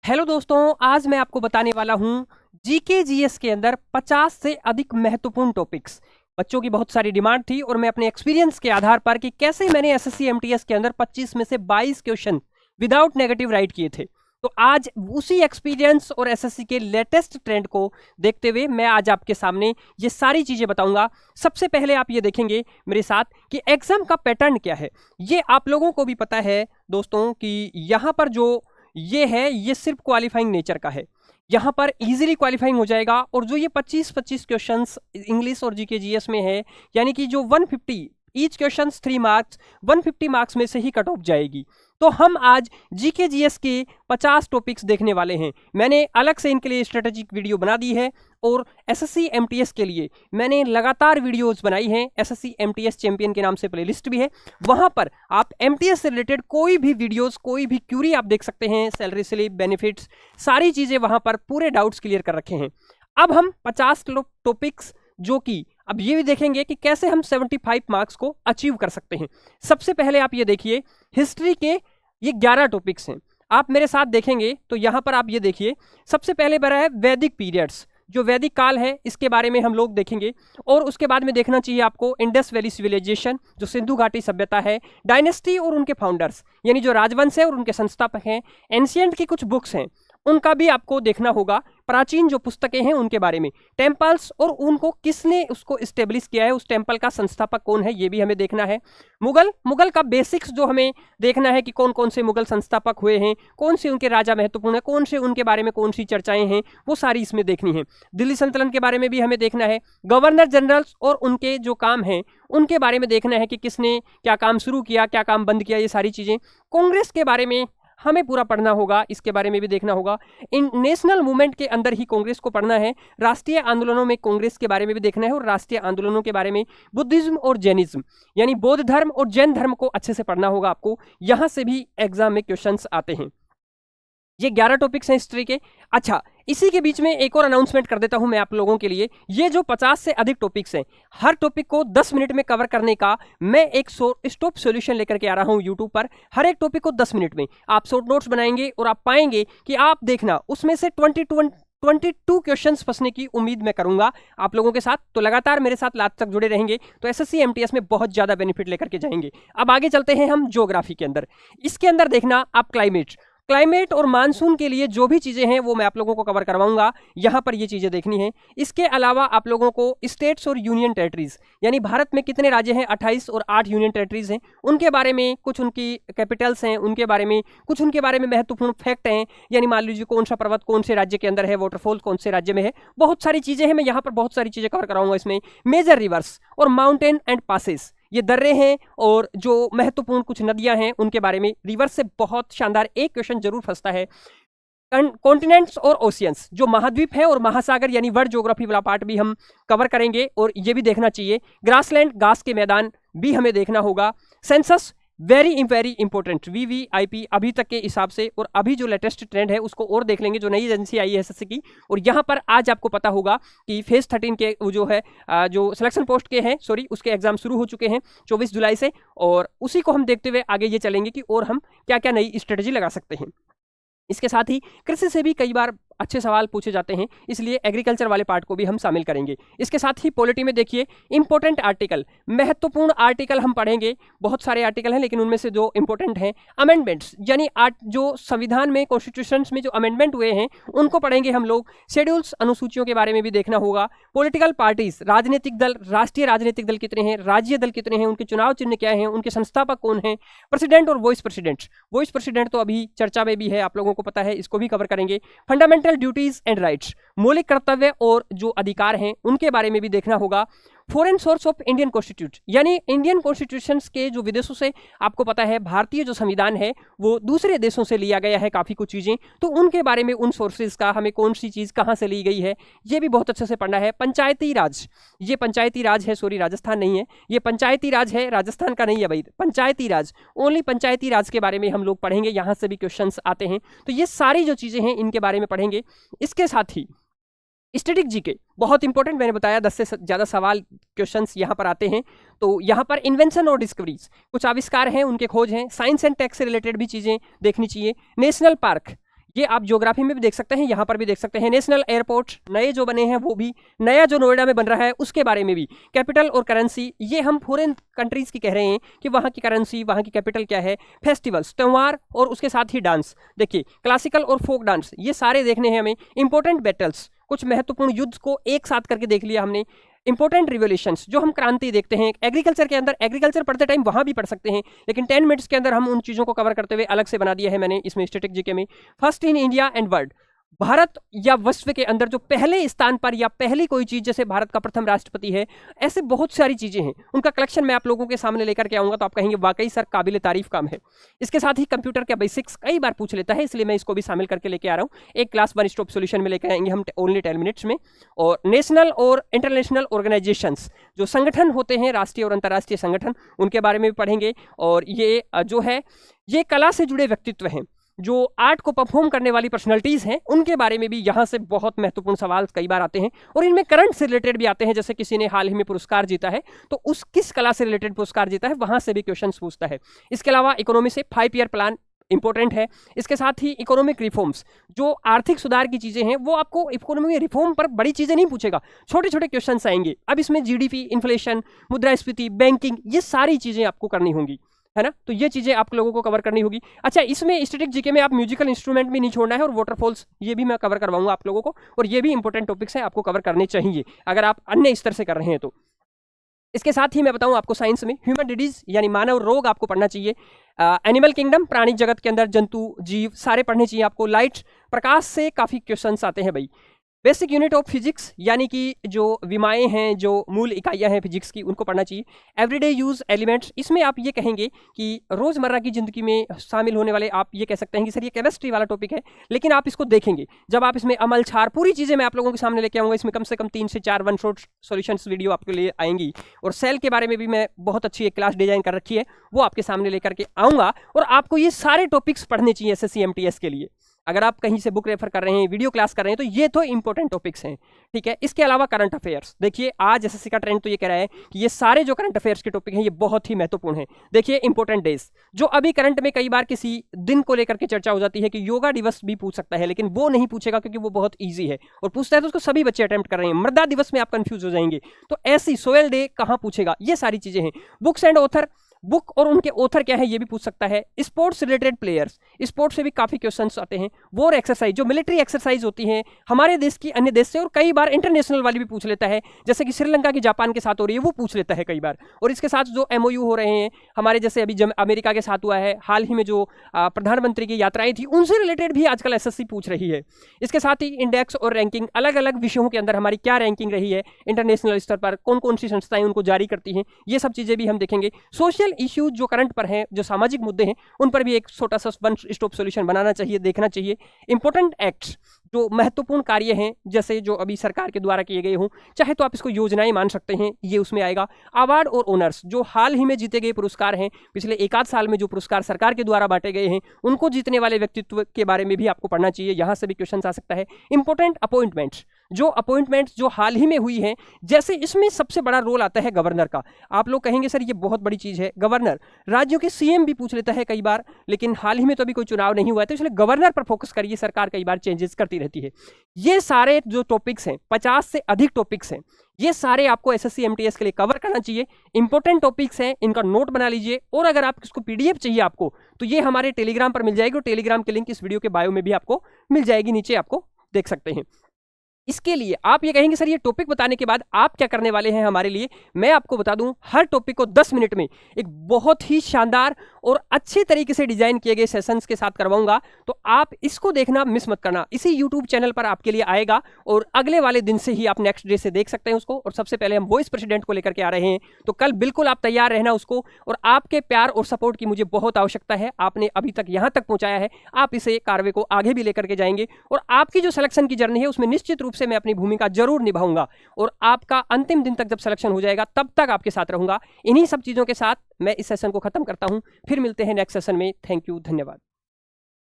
Hello दोस्तों, आज मैं आपको बताने वाला हूं जीके जीएस के अंदर 50 से अधिक महत्वपूर्ण टॉपिक्स। बच्चों की बहुत सारी डिमांड थी और मैं अपने एक्सपीरियंस के आधार पर कि कैसे मैंने एसएससी एमटीएस के अंदर 25 में से 22 क्वेश्चन विदाउट नेगेटिव राइट किए थे। तो आज उसी एक्सपीरियंस और एसएससी के लेटेस्ट ट्रेंड को देखते हुए मैं आज आपके सामने ये सारी चीजें बताऊंगा। सबसे पहले आप ये देखेंगे मेरे साथ कि एग्जाम का पैटर्न क्या है। ये आप लोगों को भी पता है दोस्तों कि यहाँ पर जो ये है ये सिर्फ क्वालिफाइंग नेचर का है। यहाँ पर इजीली क्वालिफाइंग हो जाएगा और जो ये 25-25 क्वेश्चंस इंग्लिश और जीके जीएस में है, यानी कि जो 150 ईच क्वेश्चंस 3 मार्क्स 150 मार्क्स में से ही कट ऑफ जाएगी। तो हम आज जीके जीएस के 50 टॉपिक्स देखने वाले हैं। मैंने अलग से इनके लिए स्ट्रेटेजिक वीडियो बना दी है और एसएससी एमटीएस के लिए मैंने लगातार वीडियोस बनाई हैं। एसएससी एमटीएस चैंपियन के नाम से प्लेलिस्ट भी है, वहां पर आप एमटीएस से रिलेटेड कोई भी वीडियोस, कोई भी क्यूरी आप देख सकते हैं। सैलरी स्लिप, बेनिफिट्स, सारी चीजें वहां पर पूरे डाउट्स क्लियर कर रखे हैं। अब हम 50 टॉपिक्स जो कि अब ये भी देखेंगे कि कैसे हम 75 मार्क्स को अचीव कर सकते हैं। सबसे पहले आप ये देखिए, हिस्ट्री के ये 11 टॉपिक्स हैं। आप मेरे साथ देखेंगे तो यहां पर आप ये देखिए, सबसे पहले बना है वैदिक पीरियड्स, जो वैदिक काल है इसके बारे में हम लोग देखेंगे। और उसके बाद में देखना चाहिए आपको इंडस वैली सिविलाइजेशन, जो सिंधु घाटी सभ्यता है, डायनेस्टी और उनके फाउंडर्स यानी जो राजवंश है और उनके संस्थापक हैं, एंशियंट की कुछ बुक्स हैं उनका भी आपको देखना होगा, प्राचीन जो पुस्तकें हैं उनके बारे में, टेम्पल्स और उनको किसने उसको इस्टेब्लिश किया है, उस टेम्पल का संस्थापक कौन है, ये भी हमें देखना है। मुगल का बेसिक्स जो हमें देखना है कि कौन कौन से मुगल संस्थापक हुए हैं, कौन से उनके राजा महत्वपूर्ण है, कौन से उनके बारे में कौन सी चर्चाएं हैं, वो सारी इसमें देखनी है। दिल्ली सल्तनत के बारे में भी हमें देखना है। गवर्नर जनरल्स और उनके जो काम हैं उनके बारे में देखना है कि किसने क्या काम शुरू किया, क्या काम बंद किया, ये सारी चीजें। कांग्रेस के बारे में हमें पूरा पढ़ना होगा, इसके बारे में भी देखना होगा। इन नेशनल मूवमेंट के अंदर ही कांग्रेस को पढ़ना है। राष्ट्रीय आंदोलनों में कांग्रेस के बारे में भी देखना है और राष्ट्रीय आंदोलनों के बारे में बुद्धिज्म और जैनिज्म यानी बौद्ध धर्म और जैन धर्म को अच्छे से पढ़ना होगा आपको। यहां से भी एग्जाम में क्वेश्चंस आते हैं। ये 11 टॉपिक्स हैं हिस्ट्री के। अच्छा, इसी के बीच में एक और अनाउंसमेंट कर देता हूं मैं आप लोगों के लिए। ये जो 50 से अधिक टॉपिक्स हैं, हर टॉपिक को 10 मिनट में कवर करने का मैं एक स्टॉप सॉल्यूशन लेकर के आ रहा हूं यूट्यूब पर। हर एक टॉपिक को 10 मिनट में आप शॉर्ट नोट्स बनाएंगे और आप पाएंगे कि आप देखना उसमें से 22 क्वेश्चंस फंसने की उम्मीद मैं करूंगा आप लोगों के साथ। तो लगातार मेरे साथ लास्ट तक जुड़े रहेंगे तो एसएससी एमटीएस में बहुत ज्यादा बेनिफिट लेकर के जाएंगे। अब आगे चलते हैं हम ज्योग्राफी के अंदर। इसके अंदर देखना आप क्लाइमेट और मानसून के लिए जो भी चीजें हैं वो मैं आप लोगों को कवर करवाऊंगा। यहां पर ये चीजें देखनी है। इसके अलावा आप लोगों को स्टेट्स और यूनियन टेरिटरीज यानी भारत में कितने राज्य हैं, 28 और 8 यूनियन टेरिटरीज हैं, उनके बारे में कुछ, उनकी कैपिटल्स हैं उनके बारे में कुछ, उनके बारे में महत्वपूर्ण फैक्ट हैं। यानी मान लीजिए कौन सा पर्वत कौन से राज्य के अंदर है, वाटरफॉल कौन से राज्य में है, बहुत सारी चीजें हैं। मैं यहाँ पर बहुत सारी चीजें कवर कराऊंगा इसमें। मेजर रिवर्स और माउंटेन एंड पासेस, ये दर्रे हैं और जो महत्वपूर्ण कुछ नदियां हैं उनके बारे में। रिवर्स से बहुत शानदार एक क्वेश्चन जरूर फंसता है। कॉन्टिनेंट्स और ओशियंस, जो महाद्वीप है और महासागर यानी वर्ल्ड ज्योग्राफी वाला पार्ट भी हम कवर करेंगे और ये भी देखना चाहिए। ग्रासलैंड, घास के मैदान भी हमें देखना होगा। सेंसस वेरी इंपॉर्टेंट, वीवीआईपी अभी तक के हिसाब से, और अभी जो लेटेस्ट ट्रेंड है उसको और देख लेंगे, जो नई एजेंसी आई है एसएससी की। और यहाँ पर आज आपको पता होगा कि फेज 13 के वो जो है जो सिलेक्शन पोस्ट के हैं उसके एग्जाम शुरू हो चुके हैं 24 जुलाई से, और उसी को हम देखते हुए आगे ये चलेंगे कि और हम क्या क्या नई स्ट्रेटेजी लगा सकते हैं। इसके साथ ही कृषि से भी कई बार अच्छे सवाल पूछे जाते हैं, इसलिए एग्रीकल्चर वाले पार्ट को भी हम शामिल करेंगे। इसके साथ ही पॉलिटी में देखिए इंपॉर्टेंट आर्टिकल, महत्वपूर्ण आर्टिकल हम पढ़ेंगे। बहुत सारे आर्टिकल हैं लेकिन उनमें से जो इंपॉर्टेंट हैं, अमेंडमेंट्स यानी जो संविधान में, कॉन्स्टिट्यूशन में जो अमेंडमेंट हुए हैं उनको पढ़ेंगे हम लोग। शेड्यूल्स, अनुसूचियों के बारे में भी देखना होगा। पॉलिटिकल पार्टीज, राजनीतिक दल, राष्ट्रीय राजनीतिक दल कितने हैं, राज्य दल कितने हैं, उनके चुनाव चिन्ह क्या हैं, उनके संस्थापक कौन हैं, प्रेसिडेंट और वाइस प्रेसिडेंट तो अभी चर्चा में भी है, आप लोगों को पता है, इसको भी कवर करेंगे। फंडामेंटल ड्यूटीज एंड राइट्स, मौलिक कर्तव्य और जो अधिकार हैं उनके बारे में भी देखना होगा। Foreign source of Indian constitute यानी इंडियन कॉन्स्टिट्यूशन के जो विदेशों से, आपको पता है भारतीय जो संविधान है वो दूसरे देशों से लिया गया है काफी कुछ चीजें, तो उनके बारे में, उन सोर्सेज का, हमें कौन सी चीज कहां से ली गई है, ये भी बहुत अच्छे से पढ़ना है। पंचायती राज, ये पंचायती राज है, सॉरी राजस्थान नहीं है, ये पंचायती राज है, राजस्थान का नहीं है भाई, पंचायती राज, ओनली पंचायती राज के बारे में हम लोग पढ़ेंगे। यहां से भी क्वेश्चन आते हैं, तो ये सारी जो चीजें हैं इनके बारे में पढ़ेंगे। इसके साथ ही स्टैटिक जीके बहुत इंपॉर्टेंट, मैंने बताया 10 से ज़्यादा सवाल क्वेश्चंस यहाँ पर आते हैं। तो यहाँ पर इन्वेंशन और डिस्कवरीज, कुछ आविष्कार हैं उनके खोज हैं। साइंस एंड टेक से रिलेटेड भी चीज़ें देखनी चाहिए। नेशनल पार्क, ये आप ज्योग्राफी में भी देख सकते हैं, यहाँ पर भी देख सकते हैं। नेशनल एयरपोर्ट नए जो बने हैं वो भी, नया जो नोएडा में बन रहा है उसके बारे में भी। कैपिटल और करेंसी, ये हम फॉरेन कंट्रीज की कह रहे हैं कि वहाँ की करेंसी, वहाँ की कैपिटल क्या है। फेस्टिवल्स, त्यौहार और उसके साथ ही डांस, देखिए क्लासिकल और फोक डांस, ये सारे देखने हैं हमें। इंपॉर्टेंट बैटल्स, कुछ महत्वपूर्ण युद्ध को एक साथ करके देख लिया हमने। इंपॉर्टेंट रिवोल्यूशंस, जो हम क्रांति देखते हैं। एग्रीकल्चर के अंदर, एग्रीकल्चर पढ़ते टाइम वहां भी पढ़ सकते हैं, लेकिन 10 मिनट्स के अंदर हम उन चीजों को कवर करते हुए अलग से बना दिया है मैंने इसमें स्टैटिक जीके में। First in India and world, Bharat या विश्व के अंदर जो पहले स्थान पर या पहली कोई चीज, जैसे भारत का प्रथम राष्ट्रपति है, ऐसे बहुत सारी चीजें हैं, उनका कलेक्शन मैं आप लोगों के सामने लेकर के आऊंगा तो आप कहेंगे वाकई सर काबिल तारीफ काम है। इसके साथ ही कंप्यूटर के बेसिक्स कई बार पूछ लेता है, इसलिए मैं इसको भी शामिल करके लेके आ रहा हूँ। एक क्लास 1 स्टॉप सॉल्यूशन में लेकर आएंगे हम ओनली 10 मिनट्स में। और नेशनल और इंटरनेशनल ऑर्गेनाइजेशंस, जो संगठन होते हैं, राष्ट्रीय और अंतर्राष्ट्रीय संगठन, उनके बारे में भी पढ़ेंगे। और ये जो है, ये कला से जुड़े व्यक्तित्व हैं, जो आर्ट को परफॉर्म करने वाली पर्सनालिटीज हैं, उनके बारे में भी यहाँ से बहुत महत्वपूर्ण सवाल कई बार आते हैं और इनमें करंट से रिलेटेड भी आते हैं। जैसे किसी ने हाल ही में पुरस्कार जीता है तो उस किस कला से रिलेटेड पुरस्कार जीता है, वहां से भी क्वेश्चंस पूछता है। इसके अलावा इकोनॉमी से 5 ईयर प्लान इंपॉर्टेंट है। इसके साथ ही इकोनॉमिक रिफॉर्म्स, जो आर्थिक सुधार की चीजें हैं, वो आपको इकोनॉमी में रिफॉर्म पर बड़ी चीजें नहीं पूछेगा, छोटे छोटे क्वेश्चंस आएंगे। अब इसमें जीडीपी, इन्फ्लेशन, मुद्रास्फीति, बैंकिंग, ये सारी चीजें आपको करनी होंगी, है ना। तो ये चीजें आप लोगों को कवर करनी होगी। अच्छा, इसमें स्टैटिक जीके में आप म्यूजिकल इंस्ट्रूमेंट भी नहीं छोड़ना है, और वाटरफॉल्स ये भी मैं कवर करवाऊंगा आप लोगों को, और ये भी इंपॉर्टेंट टॉपिक्स हैं, आपको कवर करने चाहिए अगर आप अन्य स्तर से कर रहे हैं तो। इसके साथ ही मैं बताऊं आपको साइंस में ह्यूमन डिजीज यानी मानव रोग आपको पढ़ना चाहिए। एनिमल किंगडम, प्राणी जगत के अंदर जंतु, जीव सारे पढ़ने चाहिए आपको। लाइट, प्रकाश से काफी क्वेश्चंस आते हैं भाई। बेसिक यूनिट ऑफ फिजिक्स, यानी कि जो विमाएं हैं, जो मूल इकाइयां हैं फिजिक्स की, उनको पढ़ना चाहिए। एवरीडे यूज एलिमेंट्स, इसमें आप ये कहेंगे कि रोजमर्रा की जिंदगी में शामिल होने वाले, आप ये कह सकते हैं कि सर ये केमिस्ट्री वाला टॉपिक है, लेकिन आप इसको देखेंगे जब आप इसमें अमल, क्षार, पूरी चीजें मैं आप लोगों के सामने लेके आऊंगा। इसमें कम से कम 3 से 4 वन शॉट सॉल्यूशंस वीडियो आपके लिए आएंगी, और सेल के बारे में भी मैं बहुत अच्छी एक क्लास डिजाइन कर रखी है, वो आपके सामने लेकर के आऊंगा। और आपको ये सारे टॉपिक्स पढ़ने चाहिए एसएससी एमटीएस के लिए। अगर आप कहीं से बुक रेफर कर रहे हैं, वीडियो क्लास कर रहे हैं, तो ये तो इंपॉर्टेंट टॉपिक्स हैं, ठीक है। इसके अलावा करंट अफेयर्स, देखिए आज एसएससी का ट्रेंड तो ये कह रहा है कि ये सारे जो करंट अफेयर्स के टॉपिक हैं ये बहुत ही महत्वपूर्ण हैं। देखिए इंपॉर्टेंट डेज, जो अभी करंट में कई बार किसी दिन को लेकर के चर्चा हो जाती है कि योगा दिवस भी पूछ सकता है, लेकिन वो नहीं पूछेगा क्योंकि वो बहुत ईजी है, और पूछता है तो उसको सभी बच्चे अटेम्प्ट कर रहे हैं। मृदा दिवस में आप कंफ्यूज हो जाएंगे, तो ऐसी सोयल डे कहाँ पूछेगा, ये सारी चीजें हैं। बुक्स एंड ऑथर, बुक और उनके ऑथर क्या है ये भी पूछ सकता है। स्पोर्ट्स रिलेटेड प्लेयर्स, स्पोर्ट्स से भी काफी क्वेश्चंस आते हैं। वॉर एक्सरसाइज, जो मिलिट्री एक्सरसाइज होती है हमारे देश की अन्य देश से, और कई बार इंटरनेशनल वाली भी पूछ लेता है, जैसे कि श्रीलंका की जापान के साथ हो रही है, वो पूछ लेता है कई बार। और इसके साथ जो एमओयू हो रहे हैं हमारे, जैसे अभी अमेरिका के साथ हुआ है, हाल ही में जो प्रधानमंत्री की यात्राएं थी, उनसे रिलेटेड भी आजकल एसएससी पूछ रही है। इसके साथ ही इंडेक्स और रैंकिंग, अलग अलग विषयों के अंदर हमारी क्या रैंकिंग रही है इंटरनेशनल स्तर पर, कौन कौन सी संस्थाएं उनको जारी करती हैं, ये सब चीजें भी हम देखेंगे। सोशल इश्यूज जो करंट पर हैं, जो सामाजिक मुद्दे हैं, उन पर भी एक छोटा सा वन स्टॉप सॉल्यूशन बनाना चाहिए, देखना चाहिए। इंपॉर्टेंट एक्ट्स, जो महत्वपूर्ण कार्य हैं, जैसे जो अभी सरकार के द्वारा किए गए हों, चाहे तो आप इसको योजनाएं मान सकते हैं, ये उसमें आएगा। अवार्ड और ओनर्स, जो हाल ही में जीते गए पुरस्कार हैं, पिछले 1-8 साल में जो पुरस्कार सरकार के द्वारा बांटे गए हैं, उनको जीतने वाले व्यक्तित्व के बारे में भी आपको पढ़ना चाहिए, यहां से भी क्वेश्चन आ सकता है। इंपॉर्टेंट अपॉइंटमेंट्स, जो अपॉइंटमेंट्स जो हाल ही में हुई हैं, जैसे इसमें सबसे बड़ा रोल आता है गवर्नर का। आप लोग कहेंगे सर ये बहुत बड़ी चीज है, गवर्नर, राज्यों के सीएम भी पूछ लेता है कई बार, लेकिन हाल ही में तो अभी कोई चुनाव नहीं हुआ है, तो इसलिए गवर्नर पर फोकस करिए, सरकार कई बार चेंजेस करती रहती है। ये सारे जो टॉपिक्स हैं, 50 से अधिक टॉपिक्स हैं, ये सारे आपको एसएससी एमटीएस के लिए कवर करना चाहिए। इंपॉर्टेंट टॉपिक्स हैं, इनका नोट बना लीजिए, और अगर आप इसको पीडीएफ चाहिए आपको, तो ये हमारे टेलीग्राम पर मिल जाएगी, और टेलीग्राम की लिंक इस वीडियो के बायो में भी आपको मिल जाएगी, नीचे आपको देख सकते हैं। इसके लिए आप ये कहेंगे सर ये टॉपिक बताने के बाद आप क्या करने वाले हैं हमारे लिए, मैं आपको बता दूं, हर टॉपिक को 10 मिनट में एक बहुत ही शानदार और अच्छे तरीके से डिजाइन किए गए सेशंस के साथ करवाऊंगा, तो आप इसको देखना मिस मत करना। इसी यूट्यूब चैनल पर आपके लिए आएगा, और अगले वाले दिन से ही आप नेक्स्ट डे से देख सकते हैं उसको। और सबसे पहले हम वॉइस प्रेसिडेंट को लेकर के आ रहे हैं, तो कल बिल्कुल आप तैयार रहना उसको, और आपके प्यार और सपोर्ट की मुझे बहुत आवश्यकता है। आपने अभी तक यहाँ तक पहुंचाया है, आप इसे कार्य को आगे भी लेकर के जाएंगे, और आपकी जो सिलेक्शन की जर्नी है उसमें निश्चित रूप से मैं अपनी भूमिका जरूर निभाऊंगा, और आपका अंतिम दिन तक जब सिलेक्शन हो जाएगा तब तक आपके साथ रहूंगा। इन्हीं सब चीजों के साथ मैं इस सेशन को खत्म करता हूं, फिर मिलते हैं नेक्स्ट सेशन में। थैंक यू, धन्यवाद।